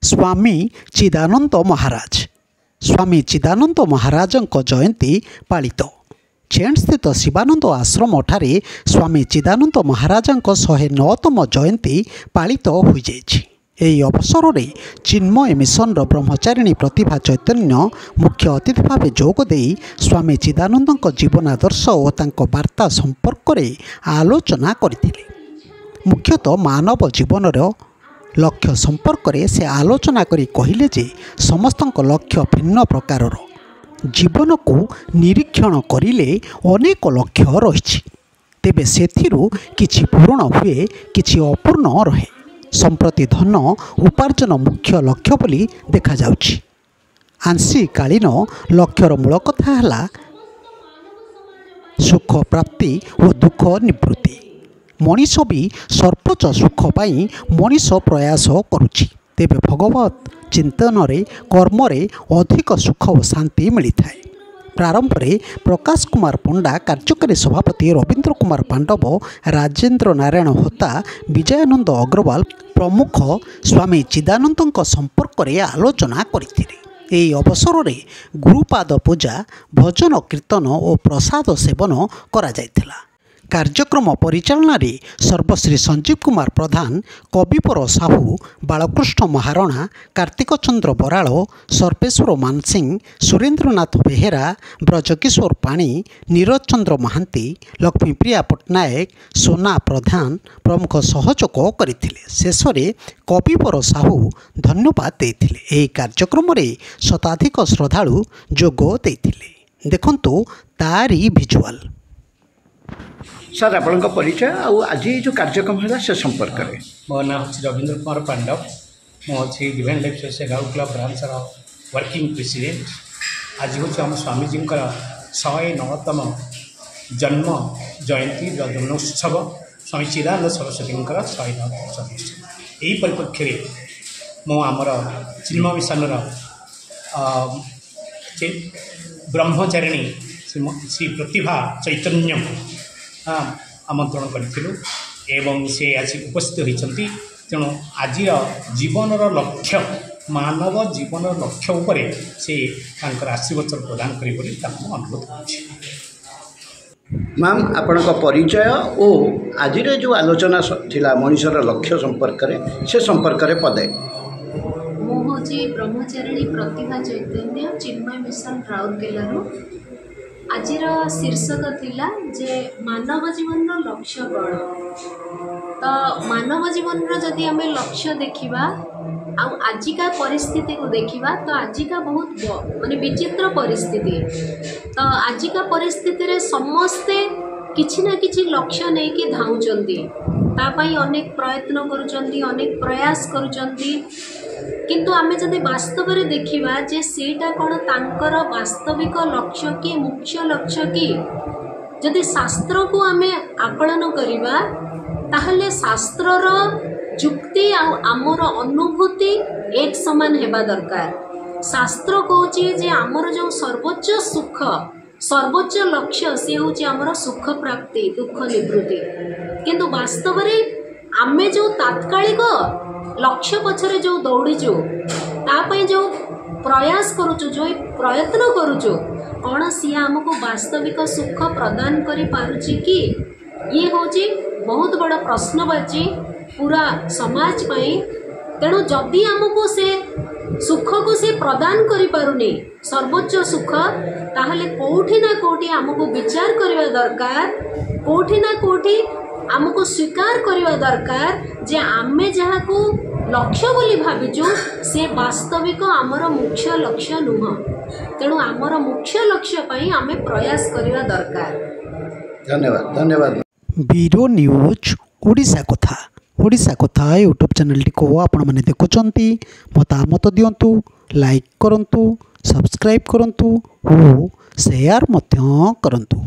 स्वामी चिदानंद महाराज। स्वामी चिदानंद महाराज जयंती पालित। चेण स्थित शिवानंद आश्रम ठारे स्वामी चिदानंद महाराज 109तम जयंती पालित हो जाइछि। एही अवसर में चिन्मय मिशन ब्रह्मचारिणी प्रतिभा चैतन्य मुख्य अतिथि भाव जोगदे स्वामी चिदानंद जीवन आदर्श और तांको वार्ता संपर्क में आलोचना करथिले। मुख्यतः मानव जीवन लक्ष्य संपर्क में से आलोचना करी कहिले जे समस्तक लक्ष्य भिन्न प्रकारर। जीवन को निरीक्षण करिले अनेक लक्ष्य रही, तेबे सेथिरु किछि पूर्ण हुए किछि अपूर्ण रहे। संप्रति धन उपार्जन मुख्य लक्ष्य बोली देखा जाउछि। आंशिकालीन लक्ष्यर मूल कथा है सुख प्राप्ति और दुख निवृत्ति। मनीष भी सर्वोच्च सुख पाई मनीष प्रयास करुछि, तेबे भगवत चिंतन रे कर्म रे अधिक सुख और शांति मिलता है। प्रारंभ में प्रकाश कुमार पंडा, कार्यकारी सभापति रवींद्र कुमार पांडव, राजेंद्र नारायण होता, विजयानंद अग्रवाल प्रमुख स्वामी चिदानंद संपर्क में आलोचना करथिले। एही अवसर में गुरुपाद पूजा, भजन कीर्तन और प्रसाद सेवन करा जायथिला। कार्यक्रम परिचालना रे सर्वश्री संजीव कुमार प्रधान, कविपर साहू, बालकृष्ण महारणा, कार्तिक चंद्र बराड़, सर्वेश्वर मानसिंह, सुरेन्द्रनाथ बेहेरा, ब्रजकिशोर पाणी, नीरज चंद्र महांती, लक्ष्मीप्रिया पट्टनायक, सोना प्रधान प्रमुख सहयोग करथिले। शेष में कविपर साहू धन्यवाद देथिले। एही कार्यक्रम रे शताधिक श्रद्धालु जोग देथिले। देखंतु तारी विजुअल। सर आपन परिचय आज जो कार्यक्रम है से संपर्क में। मो ना रवींद्र कुमार पांडव, मुझे डिवाइन लाइफ सोसाइटी गाँव क्लब ब्रांच वर्किंग प्रेसिडेंट। आज हूँ आम स्वामीजी 109तम जन्म जयंती जन्मोत्सव स्वामी चिदानंद सरस्वती 109तम जन्मोत्सव। यही परिप्रेक्षी में मुझर चिन्मय मिशन ब्रह्मचारिणी श्री प्रतिभा चैतन्य आमंत्रण करूँ एवं से आज उपस्थित होती। तेणु आज जीवन लक्ष्य मानव जीवन लक्ष्य उपरे से आशीर्वचन प्रदान करें अनुरोध कर। मैम आपण परिचय और आज जो आलोचना थिला मनुष्यर लक्ष्य संपर्क में से संपर्क में पदे। मुझे ब्रह्मचारिणी प्रतिभा चैतन्य चिन्मय मिशन राउरकेला। आज शीर्षक थिला जे मानव जीवन लक्ष्य कौन। तो मानव जीवन जदि आम लक्ष्य देखा आजिका परिस्थिति को देखा तो आजिका बहुत माने विचित्र परिस्थिति। तो आजिका परिस्थिति रे समस्ते किछि ना किछि लक्ष्य नहीं कि धाउचंती, तापाई अनेक प्रयत्न करुचंती, अनेक प्रयास करुचंती। किंतु आमे जदि वास्तव में देखिबा जे सेटा कोन तांकर वास्तविक लक्ष्य कि मुख्य लक्ष्य कि जदि शास्त्र को आमे आकलन करिबा ताहले शास्त्रर जुक्ति आ आमर अनुभूति एक समान हेबा दरकार। शास्त्र कहूची जे आमर जो सर्वोच्च सुख सर्वोच्च लक्ष्य से होची आमर सुख प्राप्ति दुख निवृत्ति। किंतु वास्तव में आमे जो तात्कालिक लक्ष्य पछरे जो दौड़ीचु तापाई जो प्रयास करुचु जो प्रयत्न करुचु कौन सी आमको वास्तविक सुख प्रदान करि पारुची कि ये होची बहुत बड़ा प्रश्नवाची पूरा समाज पाई। तेणु जदि आमको से सुख को से प्रदान करि पारुनी सर्वोच्च सुख ताहले कोठी ना कोठी आमको विचार करवा दरकार, कोठी ना कोठी आमको स्वीकार करवा दरकार जे आमे जहाँ को लक्ष्य बोली भाविचु से वास्तविक आमर मुख्य लक्ष्य नुह। तेणु आमर मुख्य लक्ष्य पाई आमे प्रयास करवा दरकार। धन्यवाद धन्यवाद। बीरो न्यूज ओडिशा कथा। ओडिशा कथा यूट्यूब चैनल को आपण माने देखुचंती, मतामत दियंतु, लाइक करंतु, सब्सक्राइब करंतु और शेयर मध्य करंतु।